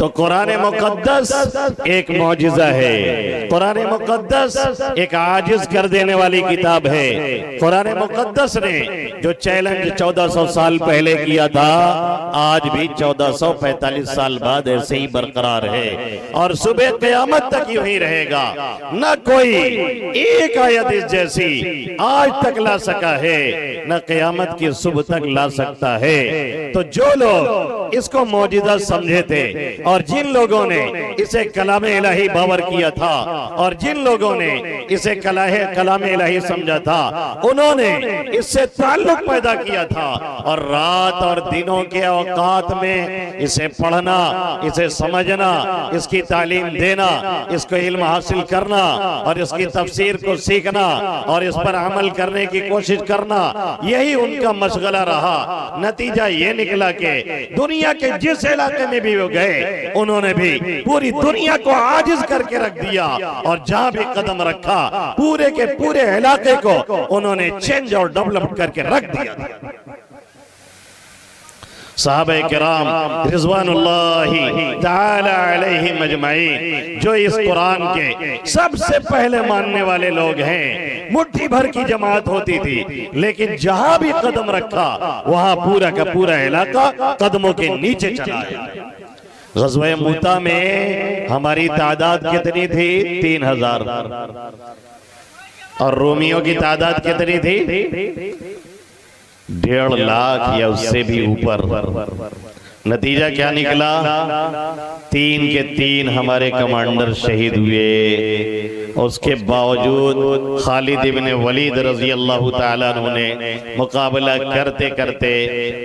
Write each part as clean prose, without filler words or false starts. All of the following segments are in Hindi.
तो कुरान मुकद्दस एक मौजिज़ा है, कुरान मुकद्दस एक आजिज कर देने वाली किताब है। कुरान मुकद्दस ने जो चैलेंज 1400 साल पहले किया था, आज भी 1445 साल बाद ऐसे ही बरकरार है और सुबह क़यामत तक यूं ही रहेगा। न कोई एक आयत इस जैसी आज तक ला सका है, न क़यामत की सुबह तक ला सकता है। तो जो लोग इसको मौजिज़ा समझे थे और जिन लोगों ने इसे कलाम-ए इलाही बावर किया था और जिन लोगों ने इसे कलाम-ए इलाही समझा था, उन्होंने इससे ताल्लुक पैदा किया था और रात और दिनों के औकात में इसे पढ़ना, इसे समझना, इसकी तालीम देना, इसको इल्म हासिल करना और इसकी तफसीर को सीखना और इस पर अमल करने की कोशिश करना, यही उनका मशगला रहा। नतीजा ये निकला कि दुनिया के जिस इलाके में भी वो गए, उन्होंने भी पूरी दुनिया को आजिज करके रख दिया और जहां भी कदम रखा पूरे के पूरे इलाके को उन्होंने चेंज और डेवलप करके रख दिया। सहाबा किराम रिज़वानुल्लाहि ताला अलैहिम अजमईन जो इस कुरान के सबसे पहले मानने वाले लोग हैं, मुट्ठी भर की जमात होती थी, लेकिन जहां भी कदम रखा वहां पूरा का पूरा इलाका कदमों के नीचे चला गया। ग़ज़वा मूता में हमारी तादाद कितनी थी? 3000 और रोमियों की तादाद कितनी थी? 1.5 लाख या उससे भी ऊपर। नतीजा क्या निकला? 3 के 3 हमारे कमांडर शहीद हुए। उसके बावजूद खालिद इब्न वलीद रज़ी अल्लाह ताला अन्हु ने मुकाबला करते करते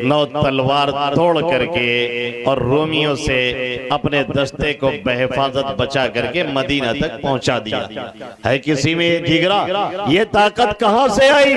9 तलवार तोड़ करके और रोमियों से अपने दस्ते को बेहिफाजत बचा करके मदीना तक पहुंचा दिया। है किसी में जिगरा? ये ताकत कहां से आई?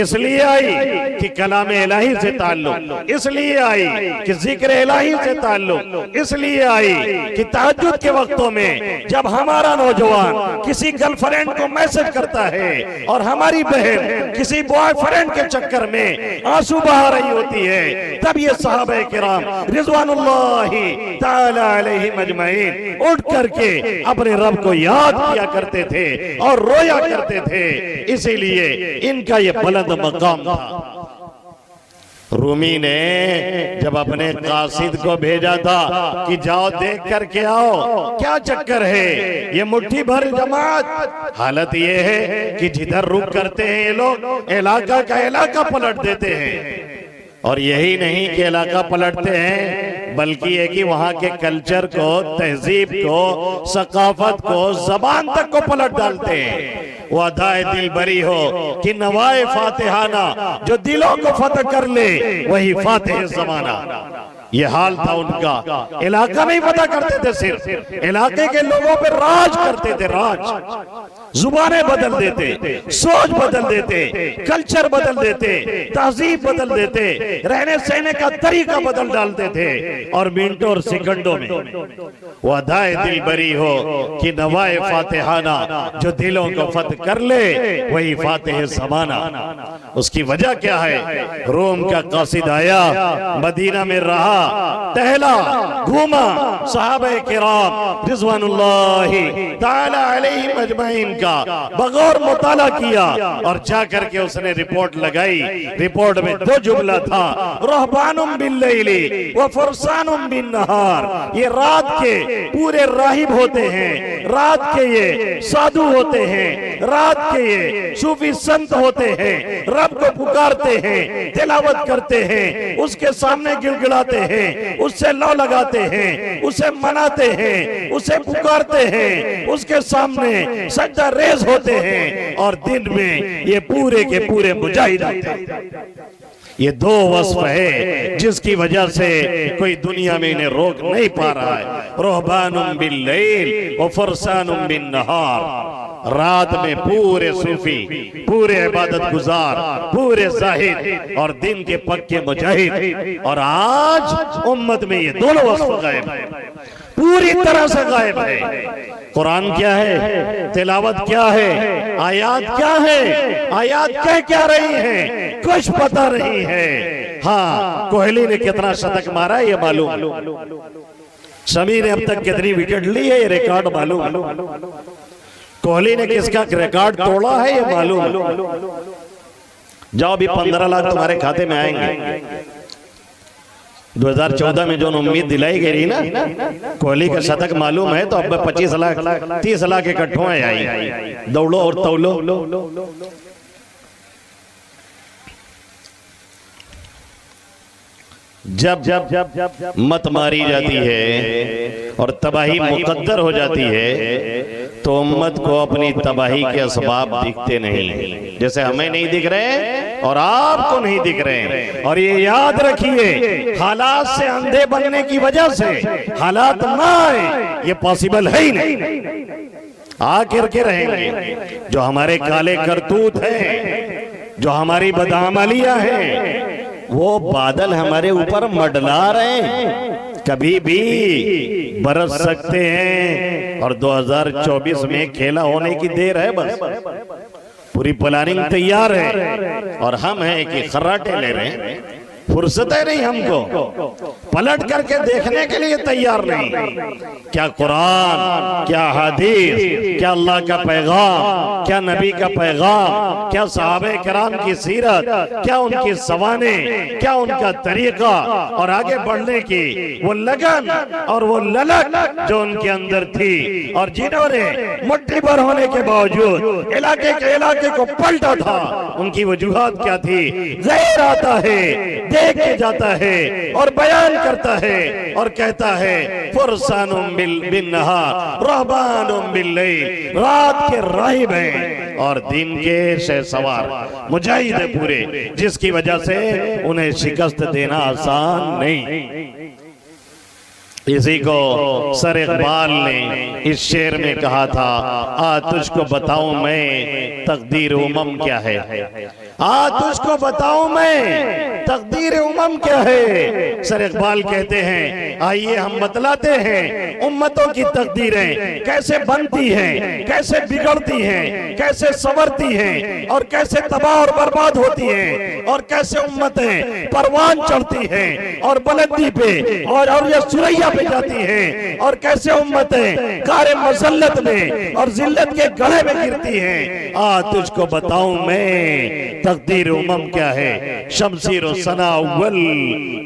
इसलिए आई कि कलाम-ए इलाही से ताल्लुक, इसलिए आई कि जिक्र इलाही से ताल्लुक, इसलिए आई कि तहज्जुद के वक्तों में जब हमारा नौजवान किसी गर्लफ्रेंड को मैसेज करता है और हमारी बहन किसी बॉयफ्रेंड के चक्कर में आंसू बहा रही होती है, तब ये सहाबा किराम रिज़वानुल्लाहि ताला अलैहिम अजमईन उठ करके अपने रब को याद किया करते थे और रोया करते थे। इसीलिए इनका ये बुलंद मकाम था। रूमी ने जब अपने कासिद को भेजा था कि जाओ देख करके आओ क्या चक्कर है, ये मुट्ठी भर जमात, हालत ये है कि जिधर रुक करते हैं ये लोग इलाका का इलाका पलट देते हैं। और यही नहीं कि इलाका पलटते हैं, बल्कि ये कि वहाँ के कल्चर को, तहजीब को, सकाफत को, जबान तक को पलट डालते हैं। वो अदाए दिल बरी हो कि नवाए फातिहाना, जो दिलों को फतह कर ले वही फातिह ज़माना। ये हाल था उनका। इलाका नहीं पता करते थे, सिर्फ इलाके के लोगों पे राज करते थे। राज, जुबानें बदल देते, सोच बदल देते, कल्चर बदल देते, तहजीब बदल देते, रहने सहने का तरीका बदल डालते थे और मिनटों और सेकंडों में वो अदाए दिल बरी हो कि नवाए फातिहाना, जो दिलों को फतह कर ले वही फातिह ज़माना। उसकी वजह क्या है? रोम का कासिद आया, मदीना में रहा, टहला, घूमा, सहाबा किराम रिज़वानुल्लाहि ताला अलैहिम अजमईन का बगौर मुताला किया और जाकर के उसने रिपोर्ट लगाई। रिपोर्ट में 2 जुमला था, रहबानुम बिल्लैली व फरसानुम बिन्नहार। ये रात के पूरे राहिब होते हैं, रात के ये साधु होते हैं, रात के ये सूफी संत होते हैं, रब को पुकारते हैं, तिलावत करते हैं, उसके सामने गिड़गिड़ाते हैं, उससे लौ लगाते हैं, उसे मनाते हैं, उसे पुकारते हैं, उसके सामने सजदा रेज होते हैं और दिन में ये पूरे के पूरे मुजाहिद होते हैं। ये 2 वस्फ है जिसकी वजह से कोई दुनिया में इन्हें रोक नहीं पा रहा है। रहबानुम बिल्लैल व फरसानुम बिन्नहार। रात में पूरे सूफी, पूरे इबादत गुजार, पूरे जाहिद और दिन के पक्के मुजाहिद। और आज उम्मत में ये दोनों वस्फ गायब है, पूरी तरह से गायब है। कुरान क्या है? तिलावत क्या है? आयात क्या है? आयात कह क्या रही है? कुछ पता नहीं है। हाँ, कोहली ने कितना शतक मारा ये मालूम। शमी ने अब तक कितनी विकेट ली है ये रिकॉर्ड मालूम, कोहली ने किसका रिकॉर्ड तोड़ा है ये मालूम। जाओ अभी 15 लाख तुम्हारे खाते में आएंगे। 2014 में जो उम्मीद दिलाई गई ना कोहली का शतक मालूम है, तो अब 25 लाख 30 लाख इकट्ठों आई। दौड़ो और तौलो। जब जब जब जब मत मारी जाती है और तबाही मुकद्दर हो जाती है, तो उम्मत को अपनी तबाही के असबाब दिखते नहीं, जैसे हमें नहीं दिख रहे और आपको नहीं दिख रहे। और ये याद रखिए, हालात से अंधे बनने की वजह से हालात ना आए ये पॉसिबल है ही नहीं। आकर के रहेंगे जो हमारे काले करतूत हैं, जो हमारी बदअमलियां हैं, वो बादल हमारे ऊपर मंडला रहे हैं, कभी भी बरस सकते हैं। और 2024 में खेला होने की देर है, बस पूरी प्लानिंग तैयार है और हम हैं कि खर्राटे ले रहे हैं। फुर्सत है नहीं हमको, पलट करके देखने के लिए तैयार नहीं। क्या कुरान, क्या हदीस, क्या अल्लाह का पैगाम, क्या नबी का पैगाम, क्या सहाबे किराम की सीरत, क्या उनकी सवाने, क्या उनका तरीका और आगे बढ़ने की वो लगन और वो ललक जो उनके अंदर थी, और जिन्होंने मुट्ठी भर होने के बावजूद इलाके को पलटा था, उनकी वजूहात क्या थी। गैर आता है, देख के जाता है और बयान करता है और कहता है फुरसानुम बिन नहार रहबानुम बिल लैल, रात के राहिब हैं और दिन के शहसवार मुजाहिद है पूरे, जिसकी वजह से उन्हें शिकस्त देना आसान नहीं। इसी को सर इकबाल ने इस शेर में कहा था, आ तुझको बताऊं मैं तकदीर उमम क्या है, आ तुझको बताऊं मैं तकदीर उमम क्या है। सर इकबाल कहते हैं, आइए हम बतलाते हैं उम्मतों की तकदीरें कैसे बनती हैं, कैसे बिगड़ती हैं, कैसे संवरती हैं और कैसे तबाह और बर्बाद होती हैं, और कैसे उम्मतें परवान चढ़ती हैं और बुलंदी पे और ये सुरैया पे जाती हैं, और कैसे उम्मतें कारे मसल्लत में और जिल्लत के गले में गिरती हैं। आ तुझको बताऊं मैं तकदीर उमम क्या है, शमशीर सना अव्वल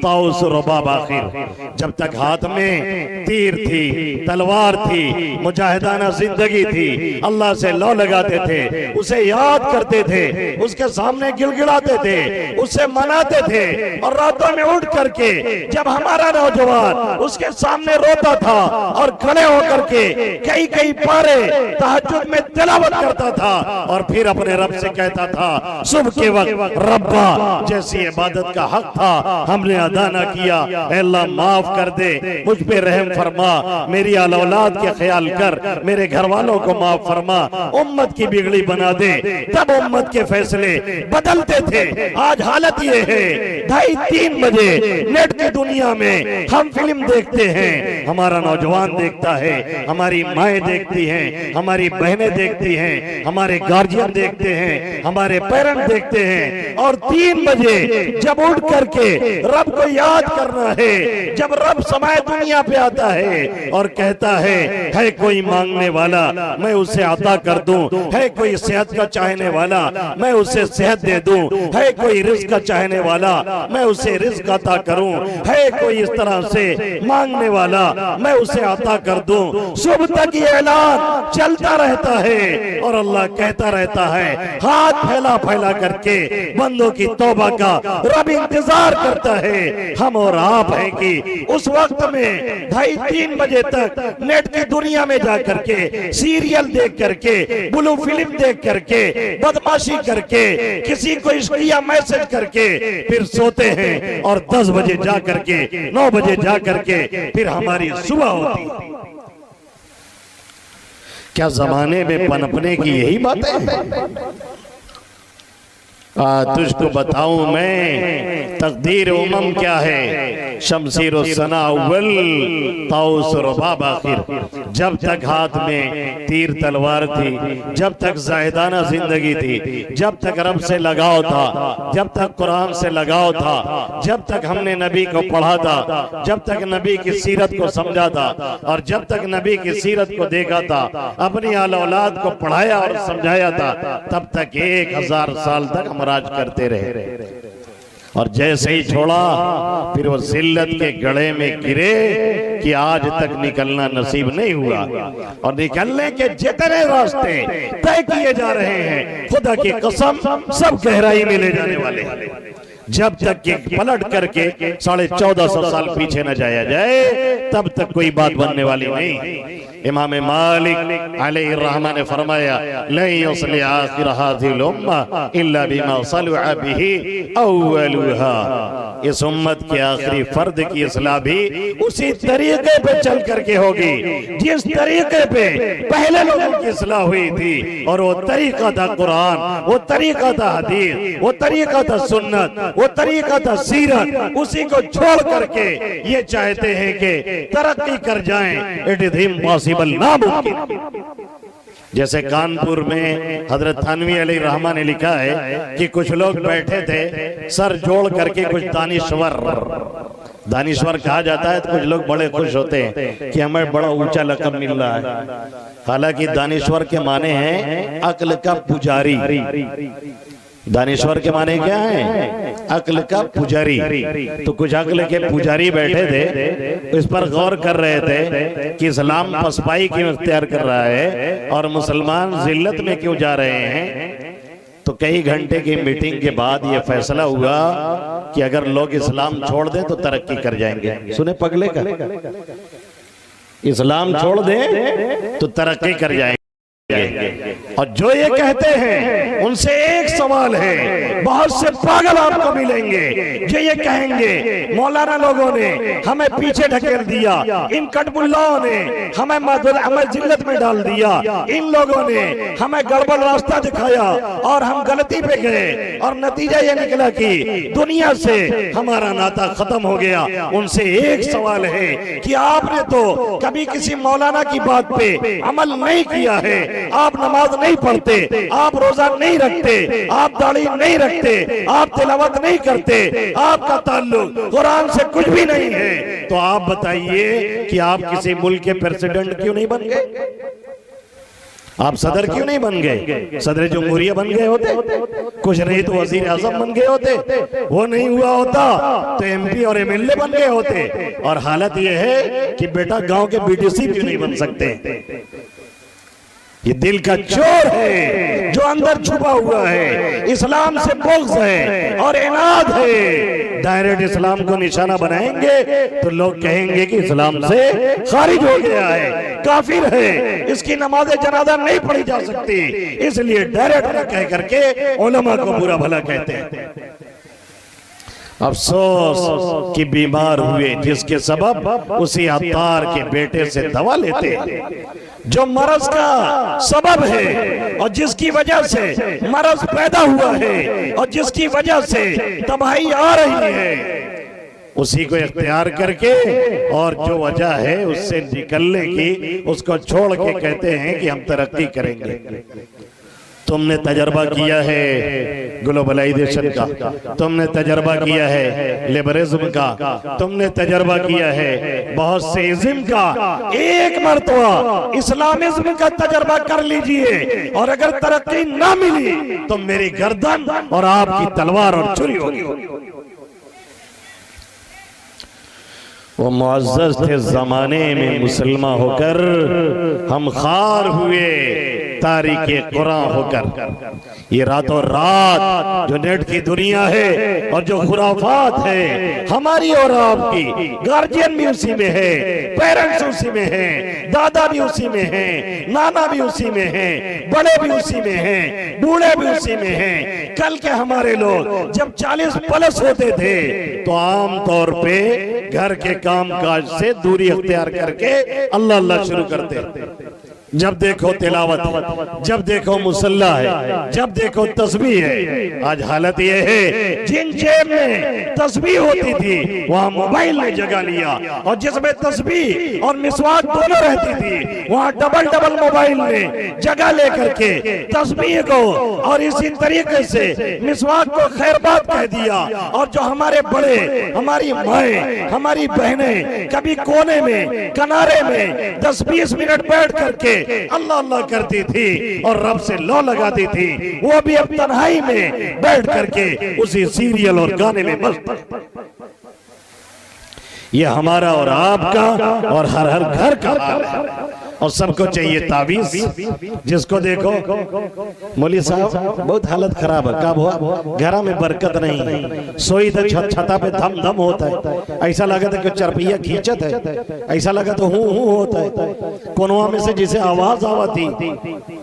ताउस रुबाब आखिर। जब तक हाथ में तीर थी, तलवार थी, मुजाहिदाना जिंदगी थी, अल्लाह से लौ लगाते थे, उसे याद करते थे, उसके सामने गिड़गिड़ाते थे, उसे मनाते थे, और रातों में उठ करके जब हमारा नौजवान उसके सामने रोता था और खड़े होकर के कई कई पारे तहज्जुद में तिलावत करता था और फिर अपने रब से कहता था सुबह के वक्त, रब्बा जैसी इबादत का हक था हमने अदा न किया, अल्लाह माफ कर दे, मुझ पे रहम फरमा, मेरी औलाद के ख्याल कर, मेरे घर वालों को माफ फरमा, उम्मत की बिगड़ी बना दे। तब उम्मत के फैसले बदलते थे। आज हालत ये है, 2:30-3 बजे नेट की दुनिया में हम फिल्म देखते हैं, हमारा नौजवान देखता है, हमारी माएँ देखती हैं, हमारी बहनें देखती हैं, हमारे गार्जियन देखते हैं, हमारे पेरेंट्स देखते हैं, और 3 बजे जब उठ करके रब को याद करना है, जब रब समय दुनिया पे आता है और कहता है कोई मांगने वाला मैं उसे अता कर दूं, है कोई सेहत का चाहने वाला मैं उसे सेहत दे दूं, है कोई रिज्क का चाहने वाला मैं उसे रिज्क अता करूं, है कोई इस तरह से मांगने वाला मैं उसे अता कर दूं। सुबह तक ये ऐलान चलता रहता है और अल्लाह कहता रहता है, हाथ फैला फैला करके बंदों की तौबा का रब इंतजार करता है। हम और आप हैं कि उस वक्त में 2:30-3 बजे तक नेट की दुनिया में जा करके सीरियल देख करके, ब्लू फिल्म देख करके, बदमाशी करके, किसी को इश्किया मैसेज करके फिर सोते हैं, और 10 बजे जा करके 9 बजे जा करके फिर हमारी सुबह होती है। क्या जमाने में पनपने की यही बात है? तुझको बताऊं मैं तकदीर उमम क्या है, शमशीर सना अव्वल ताउस रुबाब आखिर। जब तक हाथ में तीर तलवार थी, जब तक जाहिदाना जिंदगी थी, जब तक रब से लगाव था, जब तक कुरान से लगाव था, जब तक हमने नबी को पढ़ा था, जब तक नबी की सीरत को समझा था और जब तक नबी की सीरत को देखा था, अपनी आल औलाद को पढ़ाया और समझाया था, तब तक 1000 साल तक हम राज करते रहे। और जैसे ही छोड़ा फिर वो जिल्लत के गड़े में गिरे कि आज तक निकलना नसीब नहीं हुआ। और निकलने के जितने रास्ते तय किए जा रहे हैं, खुदा की कसम सब गहराई में ले जाने वाले हैं। जब तक कि पलट करके 1450 साल पीछे न जाया जाए, तब तक कोई बात बनने वाली नहीं। इमाम मालिक अलैहि रहमा ने फरमाया, ला युस्लि आखिर हाज़िल उम्मा इल्ला बिमा सलुअ बिही अव्वलुहा। इस उम्मत के आखिरी फर्द की इस्लाह भी उसी तरीके पे चल करके होगी जिस तरीके पे पहले लोगों की इस्लाह हुई थी। और वो तरीका था कुरान, वो तरीका था हदीस, वो तरीका था सुन्नत, वो तरीका था सीरत। उसी को छोड़ करके ये चाहते हैं कि तरक्की कर जाएं। इट इज इम्पॉसिबल, नामुमकिन। जैसे कानपुर में हजरत थानवी अलैहि रहमा ने लिखा है कि कुछ लोग बैठे थे सर जोड़ करके, कुछ दानिश्वर कहा जाता है, तो कुछ लोग बड़े खुश होते हैं कि हमें बड़ा ऊंचा लक़ब मिल रहा है। हालांकि दानिश्वर के माने हैं अक्ल का पुजारी। दानिश्वर के माने क्या है? अक्ल का पुजारी। तो कुछ अक्ल के पुजारी बैठे थे, इस पर गौर कर रहे थे कि इस्लाम पसपाई क्यों इख्तियार कर रहा है और मुसलमान जिल्लत में क्यों जा रहे हैं। तो कई घंटे की मीटिंग के बाद यह फैसला हुआ कि अगर लोग इस्लाम छोड़ दें तो तरक्की कर जाएंगे। सुने पगले का, इस्लाम छोड़ दें तो तरक्की कर जाएंगे। और जो ये कहते हैं उनसे एक सवाल है, बहुत से पागल आपको मिलेंगे जो ये कहेंगे मौलाना लोगों ने हमें पीछे ढकेल दिया, इन कटबुल्लाओं ने हमें जिल्लत में डाल दिया, इन लोगों ने हमें गड़बड़ रास्ता दिखाया और हम गलती पे गए और नतीजा ये निकला कि दुनिया से हमारा नाता खत्म हो गया। उनसे एक सवाल है कि आपने तो कभी किसी मौलाना की बात पे अमल नहीं किया है, आप नमाज नहीं पढ़ते, आप रोजा नहीं रखते, आप दाढ़ी नहीं रखते, आप तिलावत नहीं करते, आपका ताल्लुक कुरान से कुछ भी नहीं है, तो आप बताइए कि आप किसी मुल्क के प्रेसिडेंट क्यों नहीं बन गए? आप सदर क्यों नहीं बन गए? सदर जमहूरिया बन गए होते, कुछ नहीं तो वजीर आजम बन गए होते। वो नहीं हुआ होता तो एमपी और एमएलए बन गए होते। और हालत यह है कि बेटा गांव के बीडीसी क्यों नहीं बन सकते? ये दिल का चोर है जो अंदर छुपा हुआ है, इस्लाम से बुग़्ज़ है और इनाद है। डायरेक्ट इस्लाम को निशाना बनाएंगे तो लोग कहेंगे कि इस्लाम से खारिज हो गया है, काफिर है, इसकी नमाज़े जनाजा नहीं पढ़ी जा सकती। इसलिए डायरेक्ट न कह करके उलमा को बुरा भला कहते हैं। अफसोस कि बीमार हुए जिसके सबब उसी अत्तार के बेटे से दवा लेते हैं जो मरज का सबब है और जिसकी वजह से मरज पैदा हुआ है और जिसकी वजह से तबाही आ रही है, उसी को इख्तियार करके और जो वजह है उससे निकलने की उसको छोड़ के कहते हैं कि हम तरक्की करेंगे। तुमने तजर्बा किया है ग्लोबलाइजेशन का, तुमने तजर्बा किया है लिबरलिज्म का, तुमने तजर्बा किया है बहुत से इज्म का। एक मर्तबा इस्लामिज्म का तजर्बा कर लीजिए और अगर तरक्की ना मिली तो मेरी गर्दन और आपकी तलवार और छुरी होगी। वो मुअज़्ज़ज़ थे जमाने में मुसलमान होकर, हम खार हुए तारीखे कुरान होकर। ये रातों रात जो नेट की दुनिया है और जो खुराफात है हमारी और आपकी, गार्जियन भी उसी में है, पेरेंट्स उसी में है, दादा भी उसी में है, नाना भी उसी में है, बड़े भी उसी में हैं, बूढ़े भी उसी में हैं। कल के हमारे लोग जब 40 प्लस होते थे तो आम तौर पे घर के काम काज से दूरी अख्तियार करके अल्लाह अल्लाह शुरू करते। जब देखो तिलावत, जब देखो मुसल्ला है, जब देखो तस्बीह है। आज हालत ये है, जिन जेब में तस्बीह होती थी वहाँ मोबाइल ने जगह लिया, और जिसमें तस्बीह और मिसवाक दोनों रहती थी वहाँ डबल डबल मोबाइल ने जगह लेकर के तस्बीह को और इसी तरीके से मिसवाक को खैरबात कह दिया। और जो हमारे बड़े, हमारी माएँ, हमारी बहनें कभी कोने में, किनारे में 10-20 मिनट बैठ करके अल्लाह अल्लाह करती थी और रब से लौ लगाती थी, वो भी अब तन्हाई में बैठ करके उसी सीरियल और गाने में मस्त। ये हमारा और आपका और हर हर घर का हाल है। और सबको चाहिए ताबीज, जिसको देखो मौली साहब बहुत हालत खराब है, कब हुआ घर में बरकत नहीं, सोई तो छता पे धम धम होता है, ऐसा लगा था कि चरपैया खींचत है, ऐसा लगा तो हूँ होता है, कोनवा में से जिसे आवाज आवाती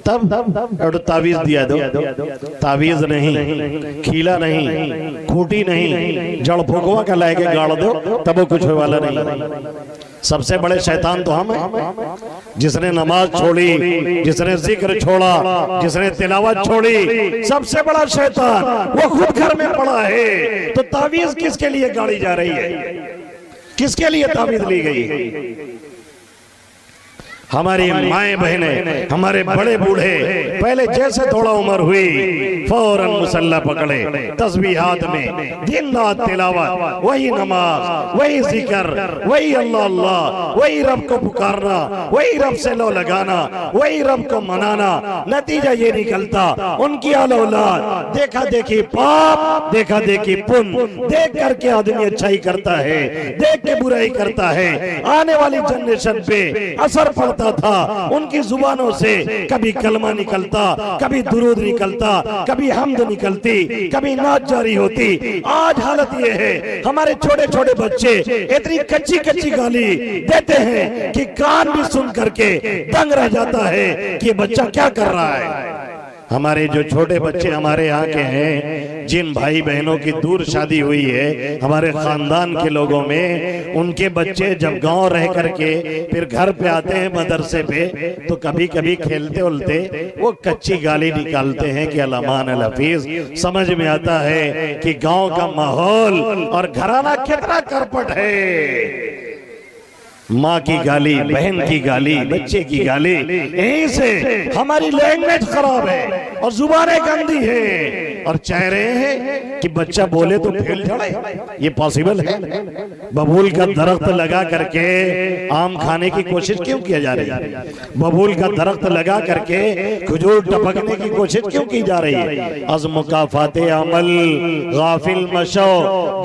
तब ताबीज दिया दो। ताबीज नहीं, खीला नहीं, खूटी नहीं, जड़ फुकवा का लाके गाड़ दो तब वो कुछ होने वाला नहीं। सबसे बड़े शैतान तो हम हैं, जिसने नमाज छोड़ी, जिसने जिक्र छोड़ा, जिसने तिलावत छोड़ी, सबसे बड़ा शैतान वो खुद घर में पड़ा है। तो तावीज किसके लिए गाड़ी जा रही है, किसके लिए तावीज ली गई है? हमारी माएँ बहनें, हमारे बड़े बूढ़े पहले जैसे थोड़ा उम्र हुई फौरन मुसल्ला पकड़े, तस्बीह हाथ में, दिन रात तिलावत, वही नमाज, वही जिक्र, वही अल्लाह अल्लाह, वही रब को पुकारना, वही रब से लो लगाना, वही रब को मनाना। नतीजा ये निकलता उनकी औलाद देखा देखी पाप, देखा देखी पुण्य, देख करके आदमी अच्छाई करता है, देख के बुराई करता है। आने वाली जनरेशन पे असर पड़ता था, उनकी जुबानों से कभी कलमा निकलता, कभी दुरूद निकलता, कभी हमद निकलती, कभी नाच जारी होती। आज हालत ये है, हमारे छोटे छोटे बच्चे इतनी कच्ची कच्ची गाली देते हैं कि कान भी सुन करके दंग रह जाता है कि बच्चा क्या कर रहा है। हमारे जो छोटे बच्चे हमारे यहाँ के हैं, जिन भाई बहनों की दूर शादी हुई है हमारे खानदान के लोगों में, उनके बच्चे जब गांव रह करके फिर घर पे आते हैं मदरसे पे, तो कभी कभी खेलते उलते वो कच्ची गाली निकालते हैं कि अलामान अल हफीज। समझ में आता है कि गांव का माहौल और घराना कितना करपट है। माँ की गाली, बहन की गाली, बच्चे की गाली, यहीं से हमारी लैंग्वेज खराब है और जुबानें गंदी है। और चाह रहे हैं कि बच्चा बोले तो फेल जाए, ये पॉसिबल है? बबूल का दरख्त लगा करके आम खाने की कोशिश क्यों किया जा रही है? बबूल का दरख्त लगा करके खजूर टपकने की कोशिश क्यों की जा रही है? अज़ मुकाफाते अमल गाफिल मशो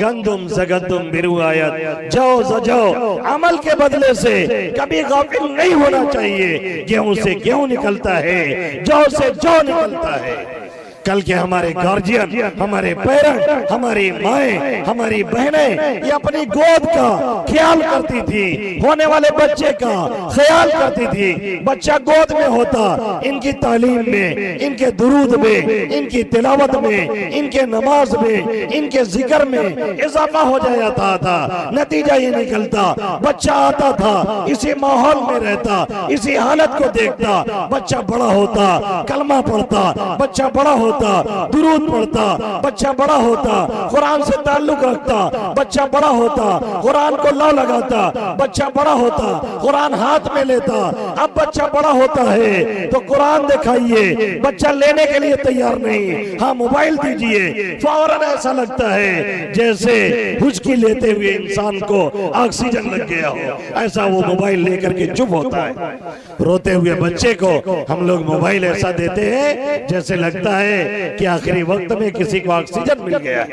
गंदुम जगदुम बिरुआयत, जो जो अमल के बदले से कभी गाफिल नहीं होना चाहिए। गेहूं से गेहूं निकलता है, जौ से जौ निकलता है। कल के हमारे गार्जियन, हमारे पेरेंट, हमारी माएँ, हमारी बहनें ये अपनी गोद का ख्याल करती थी, होने वाले बच्चे का ख्याल करती थी। बच्चा गोद में होता, इनकी तालीम में, इनके दुरूद में, इनकी तिलावत में, इनके नमाज में, इनके जिक्र में इजाफा हो जाता था। नतीजा ये निकलता, बच्चा आता था, इसी माहौल में रहता, इसी हालत को देखता, बच्चा बड़ा होता, कलमा पढ़ता, बच्चा बड़ा होता, दुरूद पढ़ता, बच्चा बड़ा होता, कुरान से ताल्लुक रखता, बच्चा बड़ा होता, कुरान को लौ लगाता, बच्चा बड़ा होता, कुरान हाथ में लेता। अब बच्चा बड़ा होता है तो कुरान दिखाइए, बच्चा लेने के लिए तैयार नहीं। हाँ मोबाइल दीजिए, फौरन ऐसा लगता है जैसे हुचकी लेते हुए इंसान को ऑक्सीजन लग गया हो, ऐसा वो मोबाइल लेकर के चुप होता है। रोते हुए बच्चे को हम लोग मोबाइल ऐसा देते हैं जैसे लगता है कि आखिरी वक्त में किसी को ऑक्सीजन मिल गया।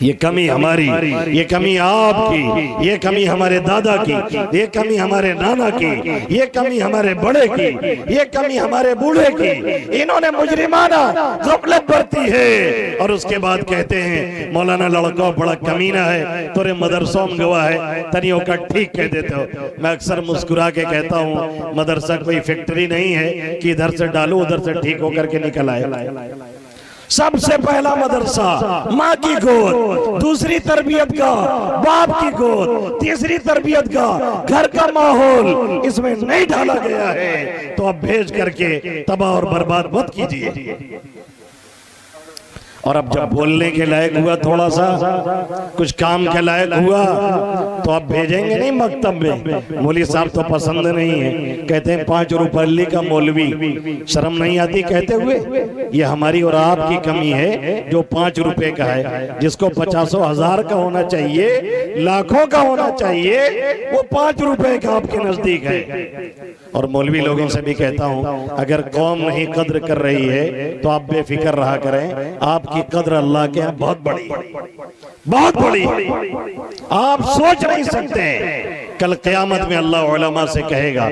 ये कमी हमारी, ये कमी आपकी, ये कमी हमारे दादा की, ये कमी हमारे नाना की, ये कमी हमारे बड़े की, ये कमी हमारे बूढ़े की। इन्होंने मुजरिमाना गफलत बरती है और उसके बाद कहते हैं मौलाना लड़का बड़ा कमीना है, तोरे मदरसों में गवा है, तनियों का ठीक कह देते हो। मैं अक्सर मुस्कुरा के कहता हूँ मदरसा कोई फैक्ट्री नहीं है कि इधर से डालू उधर से ठीक होकर के निकल आए। सबसे पहला मदरसा माँ की गोद, दूसरी तरबियत का बाप की गोद, तीसरी तरबियत का घर का माहौल इसमें नहीं डाला गया है तो अब भेज करके तबाह और बर्बाद मत कीजिए। और अब जब बोलने के लायक हुआ, थोड़ा सा कुछ काम के लायक हुआ तो अब भेजेंगे नहीं मकतब में। मौलवी साहब तो पसंद नहीं है, कहते हैं 5 रुपये का मौलवी, शर्म नहीं आती कहते हुए? ये हमारी और आपकी कमी है जो 5 रुपए का है। जिसको 50 हजार का होना चाहिए, लाखों का होना चाहिए, वो 5 रुपए का आपके नजदीक है। और मौलवी लोगों से भी कहता हूं, अगर कौम नहीं कद्र कर रही है तो आप बेफिक्र रहा करें, आपकी कद्र अल्लाह के यहाँ बहुत बड़ी, बहुत बड़ी, आप सोच नहीं सकते। कल क़यामत में अल्लाह उलमा से कहेगा,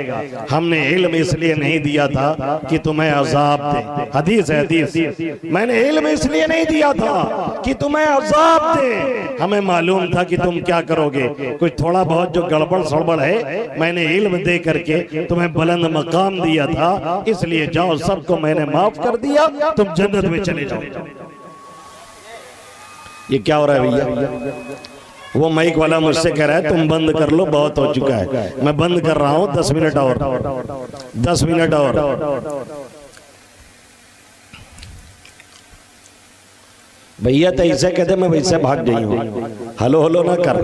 हमने इल्म इसलिए नहीं दिया था कि तुम्हें अजाब दे। हदीस है, हदीस, मैंने इल्म इसलिए नहीं दिया था कि तुम्हें अजाब दे, हमें मालूम था कि तुम क्या करोगे। कुछ थोड़ा बहुत जो गड़बड़ सड़बड़ है, मैंने इल्म दे करके तुम्हें बुलंद मकाम दिया था, इसलिए जाओ, सबको मैंने माफ कर दिया, तुम जन्नत में चले जाओ। ये क्या हो रहा है भैया? वो माइक वाला मुझसे कह रहा है तुम बंद कर लो, बहुत हो चुका है। मैं बंद कर रहा हूं, 10 मिनट और, 10 मिनट और। भैया तो ऐसे कहते मैं वैसे भाग गई हूं। हलो हलो ना कर,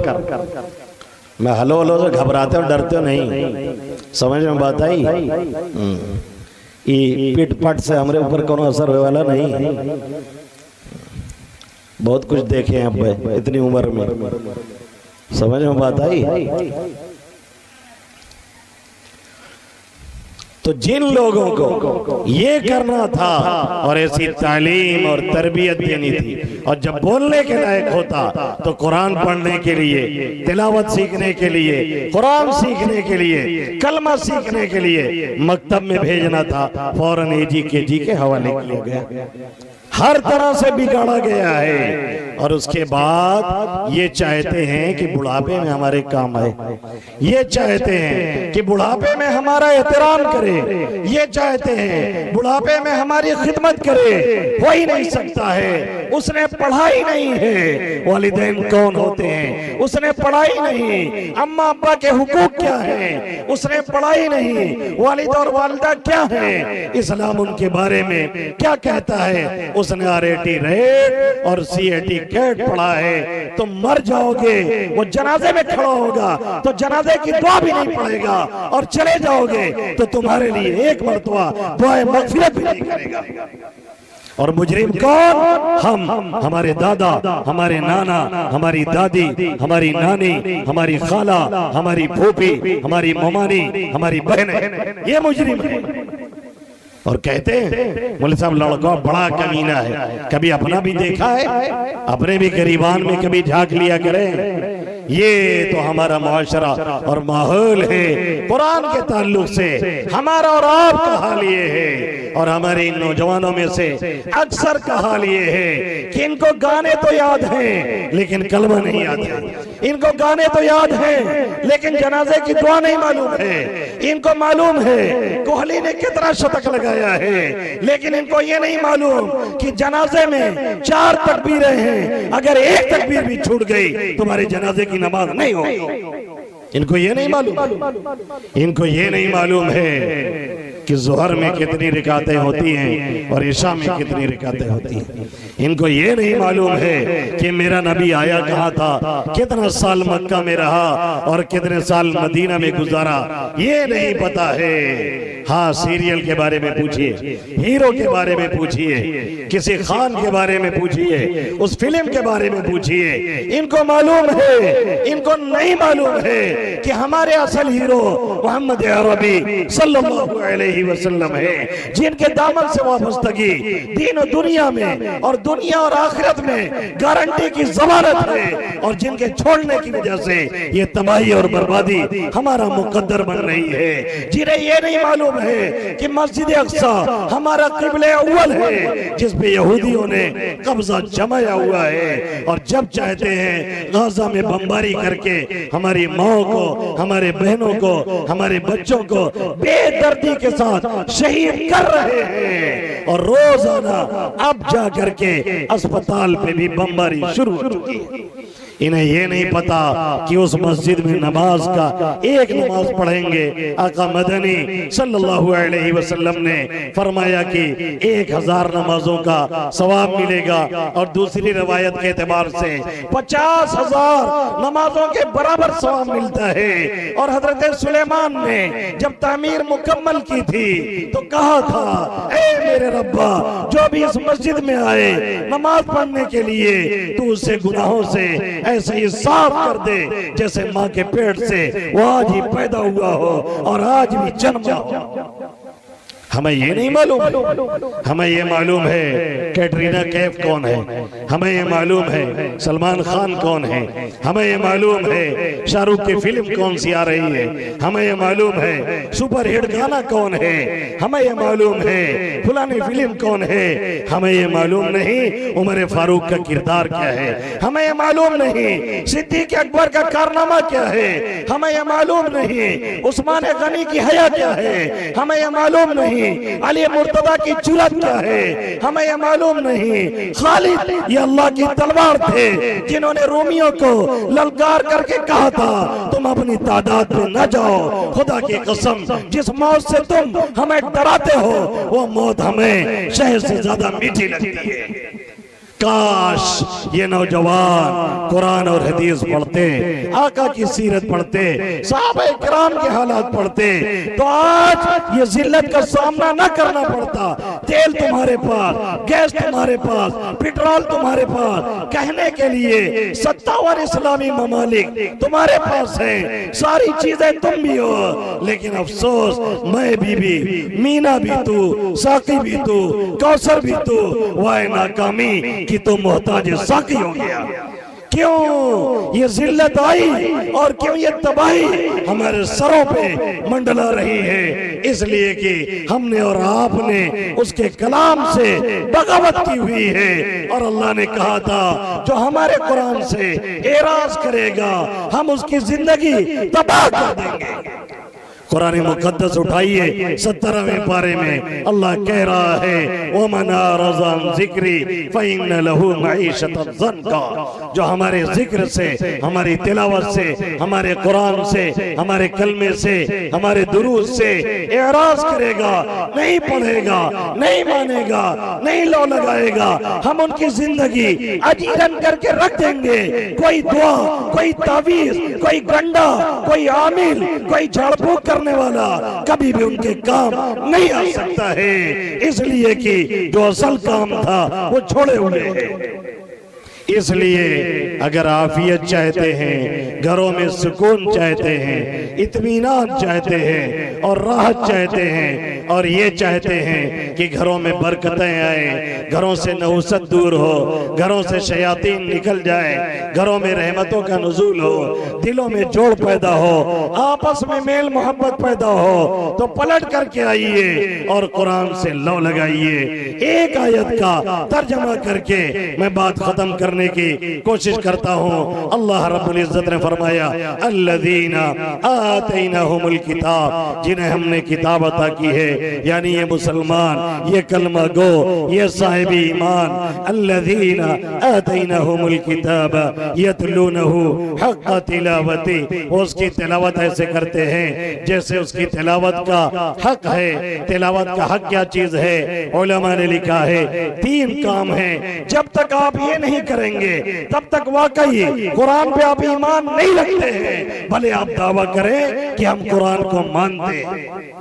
मैं हलो हलो से घबराते हो डरते हो नहीं, समझ में बात आई? ये पीट पाट से हमारे ऊपर कोनो असर होने वाला नहीं। बहुत कुछ देखे हैं अब इतनी उम्र में, समझ में बात आई? तो जिन लोगों को ये करना था और ऐसी तालीम और तरबियत देनी थी, और जब बोलने के लायक होता तो कुरान पढ़ने के लिए, तिलावत सीखने के लिए, कुरान सीखने के लिए, कलमा सीखने के लिए मकतब में भेजना था, फौरन AG के हवाले किया गया। हर तरह से बिगाड़ा गया है। और उसके बाद ये चाहते हैं कि बुढ़ापे में हमारे काम आए, ये चाहते हैं कि बुढ़ापे में हमारा एहतराम करे, ये चाहते हैं बुढ़ापे में हमारी खिदमत करे। हो ही नहीं सकता है, उसने पढ़ाई नहीं है। वालिदैन कौन होते हैं, उसने पढ़ाई नहीं। अम्मा अब्बा के हुकूक क्या है, उसने पढ़ाई नहीं। वालिद और वालिदा क्या है, इस्लाम उनके बारे में क्या कहता है, उसने RAT रेट और CAT कैट पढ़ा है। तुम मर जाओगे, वो जनाजे में खड़ा होगा तो जनाजे की दुआ भी नहीं पढ़ेगा, और चले जाओगे तो तुम्हारे लिए एक मरतबा दुआए मगफिरत भी नहीं करेगा। और मुजरिम कौन? हम, हमारे दादा, हमारे नाना, हमारी दादी, हमारी नानी, हमारी खाला, हमारी फूफी, हमारी ममानी, हमारी बहनें, ये मुजरिम है। और कहते हैं मौलवी साहब लड़का बड़ा कमीना है। कभी अपना भी देखा है? अपने भी गरीबान में कभी झांक लिया करें। ये तो हमारा मुआशरा और माहौल है। कुरान के ताल्लुक से हमारा और आपका हाल ये है, और हमारे इन नौजवानों में से अक्सर का हाल ये है कि इनको गाने तो याद हैं लेकिन कलमा नहीं याद है। इनको गाने तो याद हैं लेकिन जनाजे की दुआ नहीं मालूम है। इनको मालूम है कोहली ने कितना शतक लगाया है, लेकिन इनको ये नहीं मालूम कि जनाजे में 4 तकबीरें हैं, अगर एक तकबीर भी छूट गई तुम्हारे जनाजे की नमाज नहीं होगी। इनको ये नहीं मालूम, इनको ये नहीं मालूम है कि ज़ोहर में कितनी रिकातें होती हैं और इशा में कितनी रिकातें होती हैं। इनको ये नहीं मालूम है कि मेरा नबी आया कहाँ था, कितना साल मक्का में रहा और कितने साल मदीना में गुजारा, ये नहीं पता है। हाँ, सीरियल के बारे में पूछिए, हीरो के बारे में पूछिए, किसी खान के बारे में पूछिए, उस फिल्म के बारे में पूछिए। इनको मालूम है, इनको नहीं मालूम है कि हमारे असल हीरो मोहम्मद अरबी सल्लल्लाहु अलैहि वसल्लम है, जिनके दामन से वाबस्तगी दीन और दुनिया में और दुनिया और आखिरत में गारंटी की जमानत है, और जिनके छोड़ने की वजह से ये तबाही और बर्बादी हमारा मुकद्दर बन रही है। जिन्हें ये नहीं मालूम मालूम है कि मस्जिद अक्सा हमारा क़िबले अव्वल है जिस पे यहूदियों ने कब्जा जमाया हुआ है, और जब चाहते हैं गाजा में बमबारी करके हमारी माओ को, हमारे बहनों को, हमारे बच्चों को बेदर्दी के साथ शहीद कर रहे हैं। और रोजाना अब जा करके अस्पताल पे भी बमबारी शुरू हो चुकी है। इन्हें ये नहीं पता कि उस मस्जिद में नमाज का एक नमाज पढ़ेंगे। आका मदनी सल्लल्लाहु अलैहि वसल्लम ने फरमाया कि 1000 नमाजों का सवाब मिलेगा, और दूसरी रवायत के एतबार से 50,000 नमाजों के बराबर सवाब मिलता है। और हजरत सुलेमान ने जब तामीर मुकम्मल की थी तो कहा था, ए मेरे रब्बा, जो भी इस मस्जिद में आए नमाज पढ़ने के लिए, तू उससे गुनाहों से ऐसे ही साफ कर दे जैसे माँ के पेट से वो आज ही पैदा हुआ हो और आज भी जन्मा हो। हमें ये नहीं मालूम, हमें ये मालूम है कैटरीना कैफ कौन है, हमें ये मालूम है सलमान खान कौन है, हमें ये मालूम है शाहरुख की फिल्म कौन सी आ रही है, हमें ये मालूम है सुपर हिट गाना कौन है, हमें ये मालूम है फलानी फिल्म कौन है, हमें ये मालूम नहीं उमर फारूक का किरदार क्या है, हमें ये मालूम नहीं सिद्दीक अकबर का कारनामा क्या है, हमें ये मालूम नहीं उस्मान गनी की हया क्या है, हमें ये मालूम नहीं अली मुर्तदा की जुरत क्या है, हमें यह मालूम नहीं खालिद ये अल्लाह की तलवार थे जिन्होंने रोमियों को ललकार करके कहा था तुम अपनी तादाद में न जाओ, खुदा की कसम जिस मौत से तुम हमें डराते हो वो मौत हमें शहद से ज्यादा मीठी लगती है। काश ये नौजवान कुरान और हदीस पढ़ते, आका की सीरत पढ़ते, सहाबा किराम के हालात पढ़ते, तो आज ये जिल्लत का सामना न करना पड़ता। तेल तुम्हारे पास, गैस तुम्हारे पास, पेट्रोल तुम्हारे पास, कहने के लिए 57 इस्लामी ममालिक तुम्हारे पास है, सारी चीजें तुम भी हो, लेकिन अफसोस मैं भी मीना भी तू, साकी भी तू, कौसर भी तू, वाह नाकामी कि तुम मोहताज साकी हो गया। क्यों ये जिल्लत आई और क्यों ये तबाही हमारे सरों पे मंडला रही है? इसलिए कि हमने और आपने उसके कलाम से बगावत की हुई है, और अल्लाह ने कहा था जो हमारे कुरान से एराज करेगा हम उसकी जिंदगी तबाह कर देंगे। कुरान मुकद्दस उठाइए 17वें पारे में अल्लाह कह रहा है वमन अरज़ ज़िक्री फ़इन्न लहू मईशतन ज़न्का, जो हमारे जिक्र से, हमारी तिलावत से, हमारे कुरान से, हमारे कलमे से, हमारे दुरूद से एराज करेगा, नहीं पढ़ेगा, नहीं मानेगा, नहीं लो लगाएगा, हम उनकी जिंदगी अजीरन करके रख देंगे। कोई दुआ, कोई तावीज़, कोई गंडा, कोई आमिल, कोई झाड़ फूक करने वाला कभी भी उनके काम नहीं आ सकता है, इसलिए कि जो असल काम था वो छोड़े हुए हैं। इसलिए अगर आफियत चाहते हैं, घरों में सुकून चाहते हैं, इत्मीनान चाहते हैं और राहत चाहते हैं, और ये चाहते हैं कि घरों में बरकतें आए, घरों से नहुसत दूर हो, घरों से शयातीन निकल जाए, घरों में रहमतों का नुज़ूल हो, दिलों में जोड़ पैदा हो, आपस में मेल मोहब्बत पैदा हो, तो पलट करके आइए और कुरान से लौ लगाइए। एक आयत का तर्जमा करके मैं बात खत्म करने की कोशिश करता हूँ। अल्लाह रब्बुल इज्जत ने फरमाया अल्लज़ीना आतैनाहुमुल किताब, जिन्हें हमने किताब अता की है, यानी ये मुसलमान, ये कलमा गो, ये साहिब ईमान, अल्लज़ीना आतैनाहुमुल किताब यतलूनहु हक़्क़ तिलावती, उसकी तिलावत ऐसे करते हैं जैसे उसकी तिलावत का हक है। तिलावत का हक क्या चीज है? उलमा ने लिखा है 3 काम है, जब तक आप ये नहीं करेंगे तब तक वाकई कुरान पे आप ईमान नहीं रखते हैं, भले आप दावा करें कि हम कुरान को मानते हैं।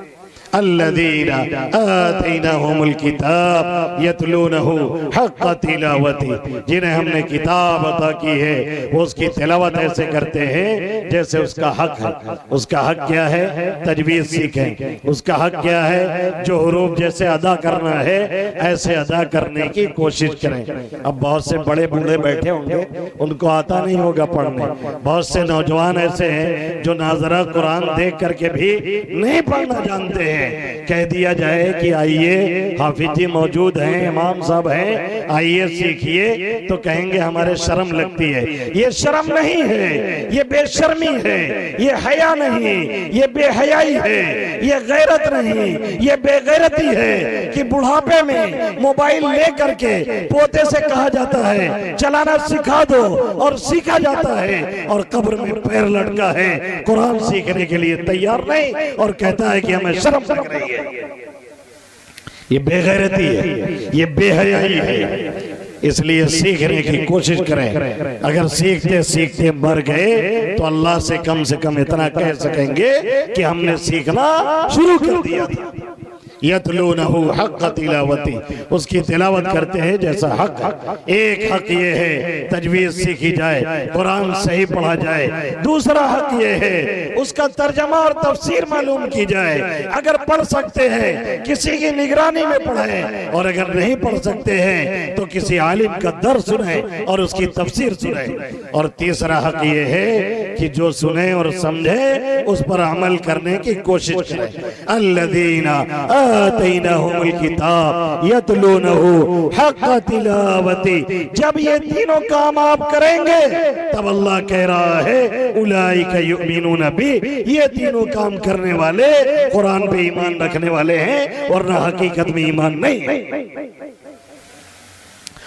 अल्लज़ीना आतैनाहुमुल किताब यतलूनहु हक़्क़ तिलावती, जिन्हें हमने किताब अता की है वो उसकी तिलावत ऐसे करते हैं जैसे उसका हक है। उसका हक क्या है? तजवीज़ सीखें। उसका हक क्या है? जो हुरूफ जैसे अदा करना है ऐसे अदा करने की कोशिश करें। अब बहुत से बड़े बूढ़े बैठे होंगे, उनको आता नहीं होगा पढ़ने। बहुत से नौजवान ऐसे हैं जो नाज़रा कुरान देख करके भी नहीं पढ़ना जानते जानते हैं, कह दिया जाए कि आइए हाफिज जी मौजूद हैं, इमाम साहब हैं, आइए सीखिए, तो कहेंगे हमारे शर्म लगती है। ये शर्म नहीं है, ये बेशर्मी है, ये हया नहीं, ये बेहयाई है, ये गैरत नहीं, ये बेगैरती है कि बुढ़ापे में मोबाइल ले करके पोते से कहा जाता है चलाना सिखा दो और सीखा जाता है, और कब्र में पैर लटका है, कुरान सीखने के लिए तैयार नहीं और कहता है कि हमें शर्म लग रही है। ये बेगैरती है, ये बेहयाई है। इसलिए सीखने की कोशिश करें। अगर सीखते सीखते मर गए तो अल्लाह से कम इतना कह सकेंगे कि हमने सीखना शुरू कर दिया था। यतलूनहु हक़्क़ तिलावती, उसकी तिलावत करते हैं जैसा हक। एक हक ये है तजवीज़ सीखी जाए, कुरान सही पढ़ा जाए। दूसरा हक ये है उसका तर्जमा और तफसीर मालूम की जाए। अगर पढ़ सकते हैं किसी की निगरानी में पढ़ें, और अगर नहीं पढ़ सकते हैं तो किसी आलिम का दर्स सुने और उसकी तफसीर सुने। और तीसरा हक ये है कि जो सुने और समझे उस पर अमल करने की कोशिश करें। अल्लज़ीना आतैनाहुमुल किताब यतलूनहु हक़्क़ तिलावती, जब ये तीनों काम आप करेंगे तब अल्लाह कह रहा है उलाइका युमिनूना बि, ये तीनों काम करने वाले कुरान पे ईमान रखने वाले हैं, वरना हकीकत में ईमान नहीं।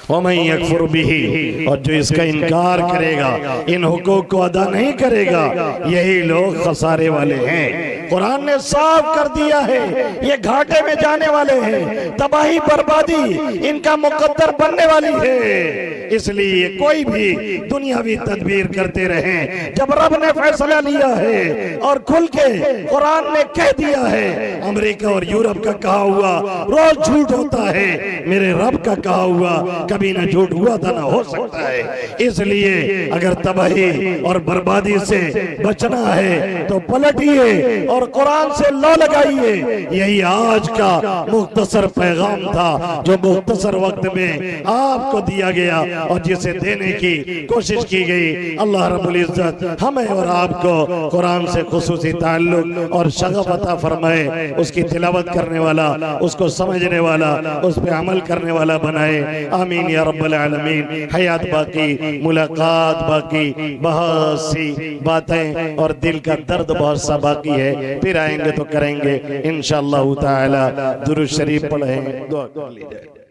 वमन यकफुर बिही, और जो इसका इनकार करेगा, इन हुकूक को अदा नहीं करेगा, यही लोग खसारे वाले हैं। कुरान ने साफ कर दिया है ये घाटे में जाने वाले हैं, तबाही बर्बादी इनका मुकद्दर बनने वाली है। इसलिए कोई भी दुनियावी तदबीर करते रहें, जब रब ने फैसला लिया है और खुल के कुरान ने कह दिया है, अमेरिका और यूरोप का कहा हुआ रोज झूठ होता है, मेरे रब का कहा हुआ कभी ना झूठ हुआ था ना हो सकता है। इसलिए अगर तबाही और बर्बादी से बचना है तो पलटिए और कुरान से लौ लगाइए। यही आज का मुख्तसर पैगाम था जो मुख्तसर वक्त में आपको दिया गया और जिसे देने की कोशिश की गई। अल्लाह रब्बुल इज्जत हमें और आपको कुरान से खुसूसी ताल्लुक और शगफ अता फरमाए, उसकी तिलावत करने वाला, उसको समझने वाला, उस पे अमल करने वाला बनाए। आमीन या रब्बल आलमीन। हयात बाकी, मुलाकात बाकी, बहुत सी बातें और दिल का दर्द बहुत सा बाकी है, फिर आएंगे तो करेंगे इंशाअल्लाह ताला। दुरूद शरीफ पढ़ें, दुआ कर ली जाए।